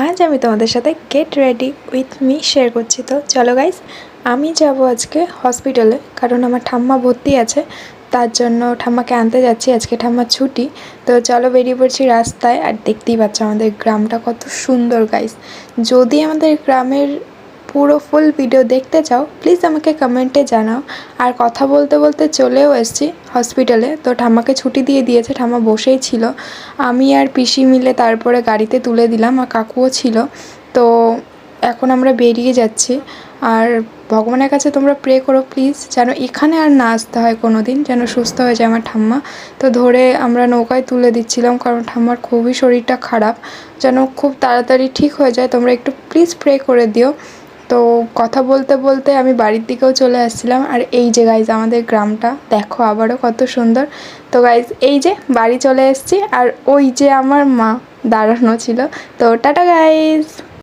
আজ আমি তোমাদের সাথে get ready with me share করছি। তো চলো গাইস, আমি যাব আজকে হসপিটালে, কারণ আমার ঠাম্মা ভর্তি আছে। তার জন্য ঠাম্মাকে আনতে যাচ্ছি, আজকে ঠাম্মার ছুটি। তো চলো বেরিয়ে পড়ছি রাস্তায়। আর দেখতেই পাচ্ছ আমাদের গ্রামটা কত সুন্দর গাইস। যদি আমাদের গ্রামের পুরো ফুল ভিডিও দেখতে চাও প্লিজ আমাকে কমেন্টে জানাও। আর কথা বলতে বলতে চলেও এসেছি হসপিটালে। তো ঠাম্মাকে ছুটি দিয়ে দিয়েছে, ঠাম্মা বসেই ছিল। আমি আর পিসি মিলে তারপরে গাড়িতে তুলে দিলাম, আর কাকুও ছিল। তো এখন আমরা বেরিয়ে যাচ্ছি। আর ভগবানের কাছে তোমরা প্রে করো প্লিজ, যেন এখানে আর না আসতে হয় কোনো দিন, যেন সুস্থ হয়ে যায় আমার ঠাম্মা। তো ধরে আমরা নৌকায় তুলে দিচ্ছিলাম, কারণ ঠাম্মার খুবই শরীরটা খারাপ, যেন খুব তাড়াতাড়ি ঠিক হয়ে যায়। তোমরা একটু প্লিজ প্রে করে দিও। তো কথা বলতে বলতে আমি বাড়ির দিকেও চলে আসছিলাম। আর এই যে গাইজ আমাদের গ্রামটা দেখো আবারও কত সুন্দর। তো গাইজ এই যে বাড়ি চলে এসেছি, আর ওই যে আমার মা দাঁড়ানো ছিল। তো টাটা গাইজ।